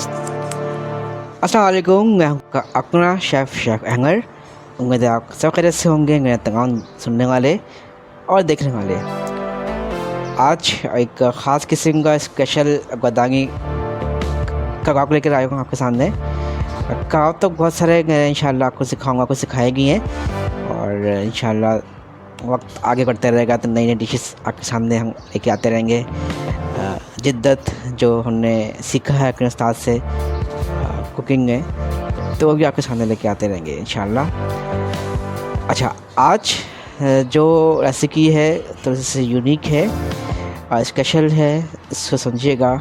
अस्सलाम वालेकुम, मैं हूं अपना शेफ़ अहंगर। उम्मीद है आप सब खैरियत से होंगे, मेरे तमाम सुनने वाले और देखने वाले। आज एक ख़ास किस्म का स्पेशल बादामी कबाब लेकर आया हूँ आपके सामने। कबाब तो बहुत सारे इंशाल्लाह आपको सिखाऊंगा, आपको सिखाए गए हैं और इंशाल्लाह वक्त आगे बढ़ते रहेगा तो नई नई डिशेस आपके सामने हम लेके आते रहेंगे। जिद्दत जो हमने सीखा है अपने उस्ताद से कुकिंग में, तो वो भी आपके सामने लेके आते रहेंगे इंशाल्लाह। अच्छा, आज जो रेसिपी है तो इससे यूनिक है और स्पेशल है, इसको समझिएगा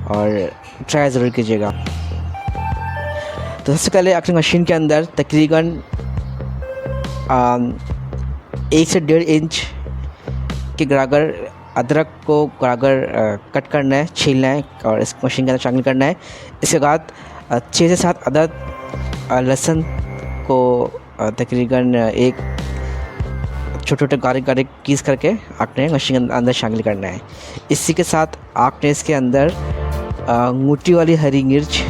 और ट्राई ज़रूर कीजिएगा। तो सबसे पहले आपकी मशीन के अंदर तकरीबन 1 से 1.5 इंच के बराबर अदरक को बराबर कट करना है, छीलना है और इस मशीन के अंदर शामिल करना है। इसके बाद 6 से 7 अदद लहसुन को तकरीबन एक छोटे छोटे बारीक पीस करके आपने मशीन के अंदर शामिल करना है। इसी के साथ आपने इसके अंदर मोटी वाली हरी मिर्च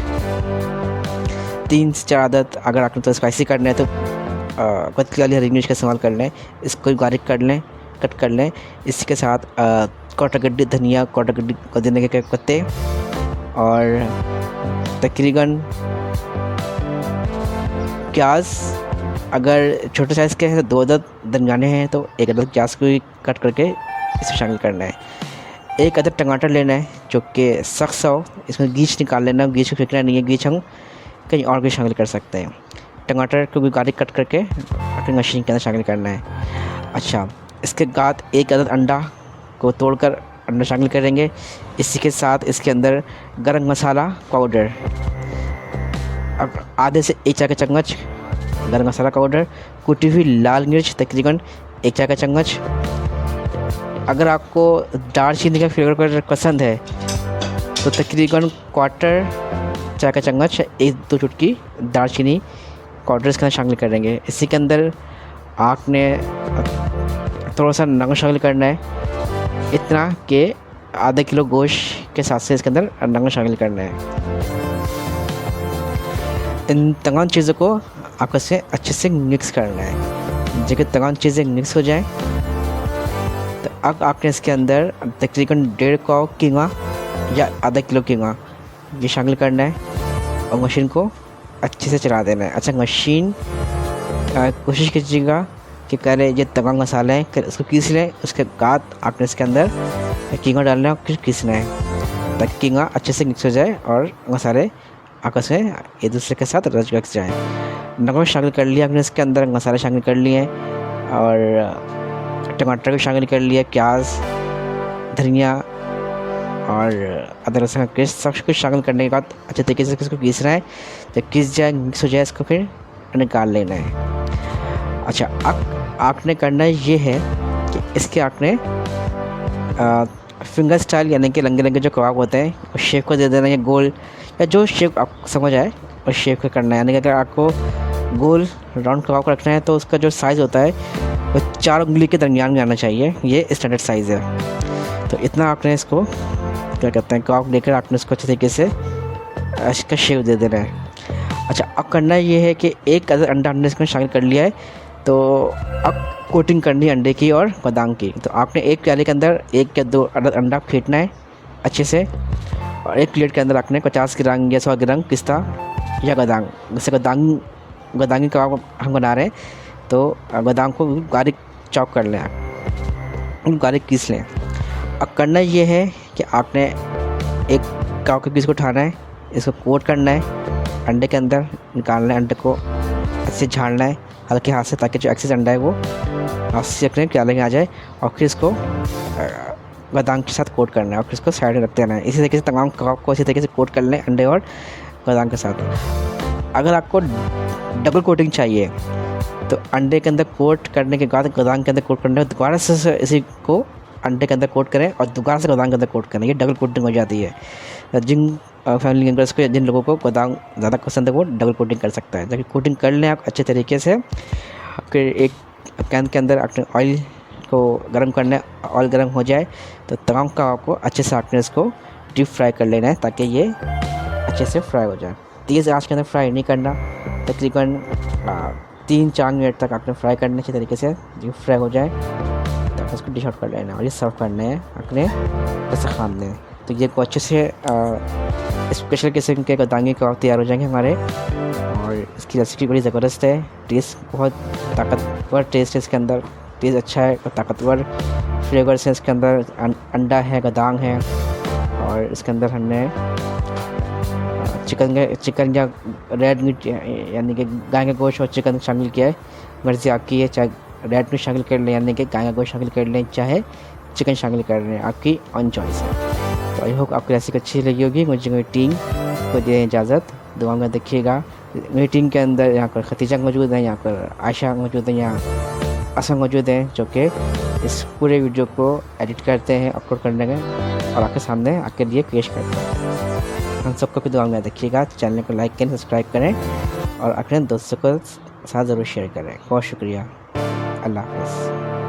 3 से 4 अदद, अगर आपने तो स्पाइसी करना है तो पतली वाली हरी मिर्च का इस्तेमाल कर लें। इसको बारीक कट कर लें। इसके साथ कोटागड्डी धनिया, कोटागड्डी पुदीने के पत्ते और तकरीबन प्याज, अगर छोटे साइज़ के हैं तो 2 अदद, दरमियाने हैं तो 1 अदद प्याज को भी कट करके इसमें शामिल करना है। 1 अदद टमाटर लेना है जो कि सख्त हो, इसमें बीज निकाल लेना, बीज को फेंकना नहीं है, बीज हम कहीं और भी शामिल कर सकते हैं। टमाटर को भी बारीक कट करके अपनी मशीन के अंदर शामिल करना है। अच्छा, इसके बाद 1 अदद अंडा को तोड़कर अंडा शामिल करेंगे। इसी के साथ इसके अंदर गरम मसाला पाउडर, अब आधे से 1 चाय का चम्मच गरम मसाला पाउडर, कुटी हुई लाल मिर्च तकरीबन 1 चाय का चम्मच। अगर आपको दालचीनी का फ्लेवर पसंद है तो तकरीबन 1/4 चाय का चम्मच 1-2 चुटकी दालचीनी पाउडर इसके अंदर शामिल करेंगे। इसी के अंदर आपने थोड़ा सा नमक शामिल करना है, इतना कि आधा किलो गोश्त के साथ से इसके अंदर नमक शामिल करना है। इन तमाम चीज़ों को आपको से अच्छे से मिक्स करना है। जब तमाम चीज़ें मिक्स हो जाएं तो अब आपने इसके अंदर तकरीबन 1.5 पाव कीमा या आधा किलो कीमा ये शामिल करना है और मशीन को अच्छे से चला देना है। अच्छा, मशीन कोशिश कीजिएगा कि पहले ये तमाम मसाले हैं फिर उसको पीस लें। उसके बाद आपने इसके अंदर कीमा डालना है और फिर पीसना है ताकि कीमा अच्छे से मिक्स हो जाए और मसाले आपस में एक दूसरे के साथ रच जाए। नमक शामिल कर लिया आपने इसके अंदर, मसाले शामिल कर लिए और टमाटर भी शामिल कर लिया, प्याज, धनिया और अदरक लहसुन का पेस्ट सब कुछ शामिल करने के बाद अच्छे तरीके से इसको पीसना है। जब पीस जाए, मिक्स हो जाए, इसको फिर निकाल लेना है। अच्छा, अब आपने करना ये है कि इसके आपने फिंगर स्टाइल यानी कि लंगे लंगे जो कबाब होते हैं उस शेप को दे देना है, गोल या जो शेप आप समझ आए उस शेप को करना है। यानी कि अगर आपको गोल राउंड कबाब को रखना है तो उसका जो साइज़ होता है वो 4 उंगली के दरमियान में आना चाहिए, ये स्टैंडर्ड साइज़ है। तो इतना आपने इसको क्या कहते हैं कबाब लेकर आपने इसको अच्छे तरीके से इसका शेप दे देना है। अच्छा, अब करना ये है कि 1 अदद अंडा हमने इसमें शामिल कर लिया है, तो अब कोटिंग करनी है अंडे की और बादाम की। तो आपने एक प्याले के अंदर 1 या 2 अदद अंडा फेंटना है अच्छे से और एक प्लेट के अंदर आपने 50 ग्राम या 100 ग्राम पिस्ता या बादाम, जैसे बादामी कबाब हम बना रहे हैं तो बादाम को बारीक चॉप कर लें, बारीक पीस लें। अब करना ये है कि आपने एक कबाब के पीस को उठाना है, इसको कोट करना है अंडे के अंदर, निकालना है, अंडे को अच्छे झाड़ना है हल्के हाथ से ताकि जो एक्सेस अंडा है वो हाथ से अपने प्याले में आ जाए और फिर इसको बादाम के साथ कोट करना है और फिर इसको साइड में रख देना है। इसी तरीके से तमाम कबाब को इसी तरीके से कोट कर लें अंडे और बादाम के साथ। अगर आपको डबल कोटिंग चाहिए तो अंडे के अंदर कोट करने के बाद बादाम के अंदर कोट करना है, दोबारा से इसी को अंडे के अंदर कोट करें और दोबारा से बादाम के अंदर कोट करें, ये डबल कोटिंग हो जाती है। जिन फैमिली मेम्बर्स को, जिन लोगों को बादाम ज़्यादा पसंद है वो डबल कोटिंग कर सकता है। जब कोटिंग कर लें आप अच्छे तरीके से, फिर एक पैन के अंदर आपने ऑयल को गर्म करना है। ऑयल गर्म हो जाए तो तमाम कबाब को अच्छे से आपने इसको डीप फ्राई कर लेना है ताकि ये अच्छे से फ्राई हो जाए। तेज़ आँच के अंदर फ्राई नहीं करना, तकरीबन 3-4 मिनट तक आपने फ्राई करना अच्छे तरीके से। जब फ्राई हो जाए तो उसको डिश आउट कर लेना और ये सर्व करना है अपने दस्तरखान में। तो ये को अच्छे से स्पेशल किस्म के गदांगी कबाब तैयार हो जाएंगे हमारे। और इसकी रेसिपी बड़ी ज़बरदस्त है, टेस्ट बहुत ताकतवर टेस्ट है इसके अंदर, टेस्ट अच्छा है और ताकतवर फ्लेवर्स हैं इसके अंदर। अंडा है, गदांग है और इसके अंदर हमने चिकन या रेड मीट यानी कि गाय का गोश्त और चिकन शामिल किया है। मर्ज़ी आपकी है, चाहे रेड मीट शामिल कर लें यानी कि गाय का गोश्त शामिल कर लें, चाहे चिकन शामिल कर लें, आपकी ऑन चॉइस है। तो आई होप आपको रेसिपी अच्छी लगी होगी। मुझे मेरी टीम को दें इजाज़त, दुआ में देखिएगा। मेरी टीम के अंदर यहाँ पर खतीजा मौजूद है, यहाँ पर आयशा मौजूद है, यहाँ असम मौजूद है, जो कि इस पूरे वीडियो को एडिट करते हैं, अपलोड करने में और आपके सामने आपके लिए पेश करते हैं। हम सबको भी दुआ में देखिएगा। चैनल को लाइक करें, सब्सक्राइब करें और अपने दोस्तों के साथ ज़रूर शेयर करें। बहुत शुक्रिया। अल्लाह हाफ़िज़।